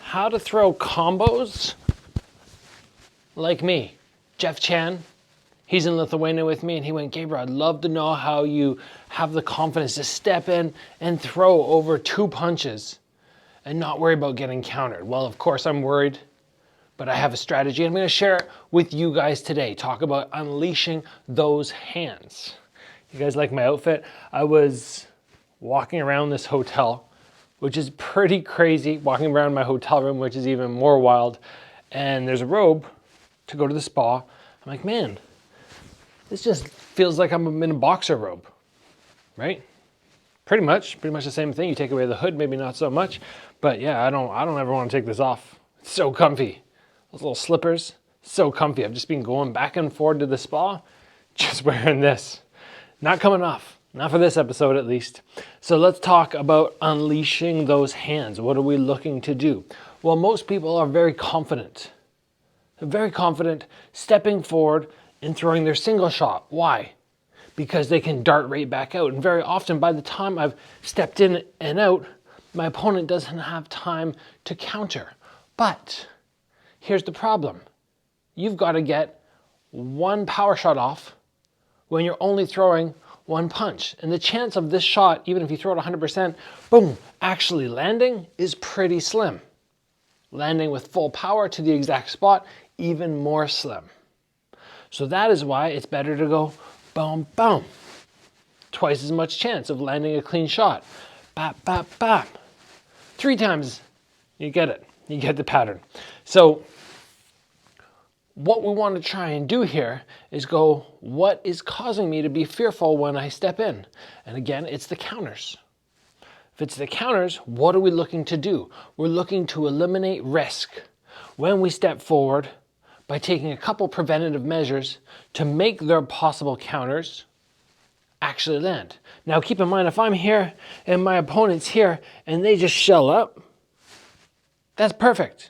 how to throw combos like me. Jeff Chan, he's in Lithuania with me, and he went, Gabriel, I'd love to know how you have the confidence to step in and throw over 2 punches and not worry about getting countered. Well, of course I'm worried, but I have a strategy. I'm gonna share it with you guys today. Talk about unleashing those hands. You guys like my outfit? I was walking around this hotel, which is pretty crazy, walking around my hotel room, which is even more wild, and there's a robe to go to the spa. I'm like, man, this just feels like I'm in a boxer robe, right? Pretty much the same thing. You take away the hood, maybe not so much, but yeah, I don't ever want to take this off. It's so comfy. Those little slippers, so comfy. I've just been going back and forth to the spa, just wearing this. Not coming off, not for this episode at least. So let's talk about unleashing those hands. What are we looking to do? Well, most people are very confident. They're very confident stepping forward and throwing their single shot. Why? Because they can dart right back out. And very often by the time I've stepped in and out, my opponent doesn't have time to counter. But here's the problem. You've got to get 1 power shot off when you're only throwing 1 punch. And the chance of this shot, even if you throw it 100%, boom, actually landing is pretty slim. Landing with full power to the exact spot, even more slim. So that is why it's better to go boom, boom. Twice as much chance of landing a clean shot. Bap, bap, bap. 3 times, you get it. You get the pattern. So what we want to try and do here is go, what is causing me to be fearful when I step in? And again, it's the counters. If it's the counters, what are we looking to do? We're looking to eliminate risk when we step forward by taking a couple preventative measures to make their possible counters actually land. Now keep in mind, if I'm here and my opponent's here and they just shell up, that's perfect.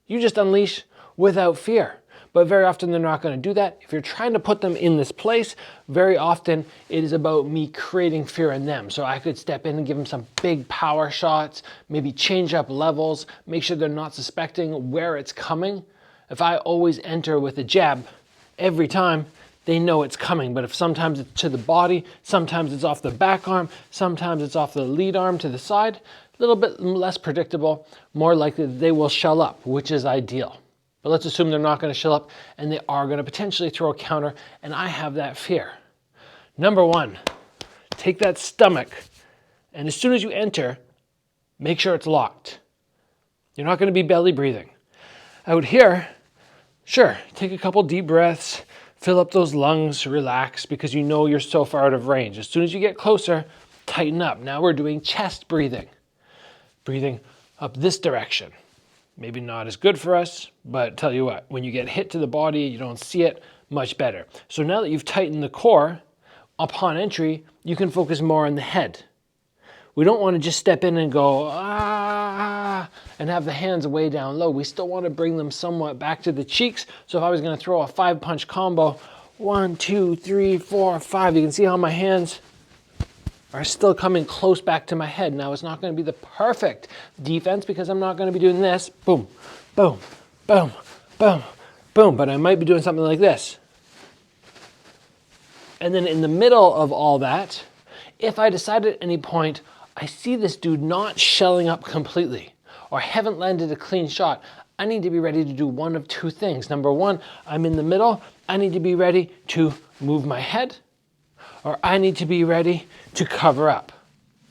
You just unleash without fear. But very often they're not going to do that. If you're trying to put them in this place, very often it is about me creating fear in them. So I could step in and give them some big power shots, maybe change up levels, make sure they're not suspecting where it's coming. If I always enter with a jab every time, they know it's coming. But if sometimes it's to the body, sometimes it's off the back arm, sometimes it's off the lead arm to the side, a little bit less predictable, more likely they will shell up, which is ideal. But let's assume they're not going to shell up and they are going to potentially throw a counter, and I have that fear. Number 1, take that stomach, and as soon as you enter, make sure it's locked. You're not going to be belly breathing. Out here, sure, take a couple deep breaths, fill up those lungs, relax, because you know you're so far out of range. As soon as you get closer, tighten up. Now we're doing chest breathing. Breathing up this direction. Maybe not as good for us, but tell you what, when you get hit to the body, you don't see it, much better. So now that you've tightened the core, upon entry, you can focus more on the head. We don't want to just step in and go, ah, and have the hands way down low. We still want to bring them somewhat back to the cheeks. So if I was going to throw a 5-punch combo, 1, 2, 3, 4, 5, you can see how my hands are still coming close back to my head. Now it's not going to be the perfect defense because I'm not going to be doing this, boom, boom, boom, boom, boom, but I might be doing something like this. And then in the middle of all that, if I decide at any point, I see this dude not shelling up completely or haven't landed a clean shot, I need to be ready to do one of 2 things. Number 1, I'm in the middle, I need to be ready to move my head, or I need to be ready to cover up.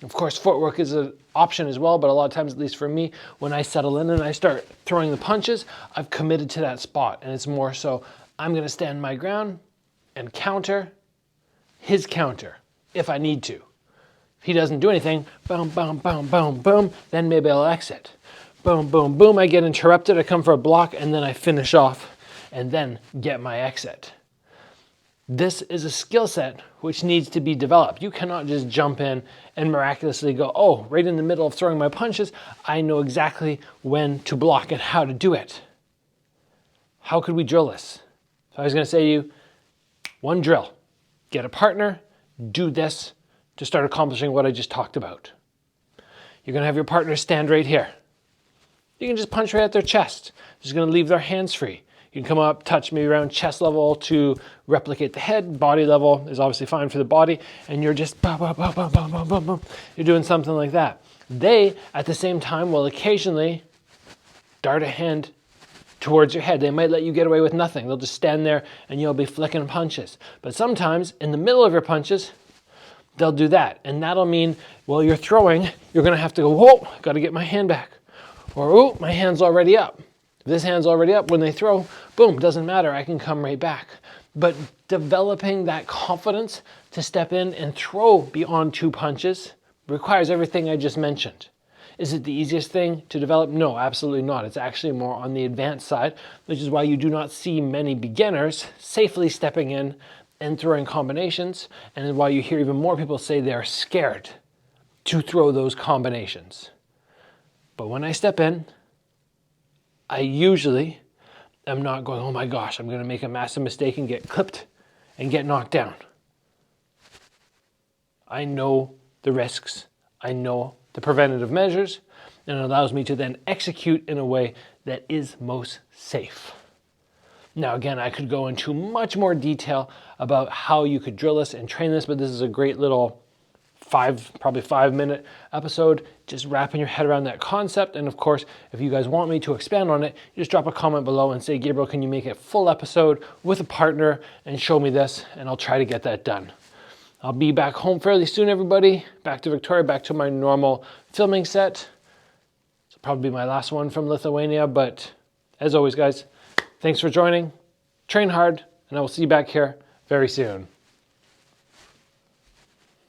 Of course, footwork is an option as well, but a lot of times, at least for me, when I settle in and I start throwing the punches, I've committed to that spot. And it's more so, I'm gonna stand my ground and counter his counter if I need to. If he doesn't do anything, boom, boom, boom, boom, boom, then maybe I'll exit. Boom, boom, boom, I get interrupted, I come for a block, and then I finish off and then get my exit. This is a skill set which needs to be developed. You cannot just jump in and miraculously go, oh, right in the middle of throwing my punches, I know exactly when to block and how to do it. How could we drill this? So I was going to say to you, 1 drill. Get a partner, do this to start accomplishing what I just talked about. You're going to have your partner stand right here. You can just punch right at their chest. Just gonna leave their hands free. You can come up, touch maybe around chest level to replicate the head. Body level is obviously fine for the body, and you're just boom, boom, boom, boom, boom, boom, boom, boom. You're doing something like that. They, at the same time, will occasionally dart a hand towards your head. They might let you get away with nothing. They'll just stand there and you'll be flicking punches. But sometimes, in the middle of your punches, they'll do that. And that'll mean, while you're throwing, you're gonna have to go, whoa, gotta get my hand back. Or, oh, my hand's already up. If this hand's already up, when they throw, boom, doesn't matter, I can come right back. But developing that confidence to step in and throw beyond 2 punches requires everything I just mentioned. Is it the easiest thing to develop? No, absolutely not. It's actually more on the advanced side, which is why you do not see many beginners safely stepping in and throwing combinations, and why you hear even more people say they're scared to throw those combinations. But when I step in, I usually am not going, oh my gosh, I'm going to make a massive mistake and get clipped and get knocked down. I know the risks. I know the preventative measures, and it allows me to then execute in a way that is most safe. Now, again, I could go into much more detail about how you could drill this and train this, but this is a great little probably 5-minute episode, just wrapping your head around that concept. And of course, if you guys want me to expand on it, just drop a comment below and say, Gabriel, can you make a full episode with a partner and show me this? And I'll try to get that done. I'll be back home fairly soon, everybody. Back to Victoria, back to my normal filming set. It'll probably be my last one from Lithuania, but as always, guys, thanks for joining. Train hard, and I will see you back here very soon.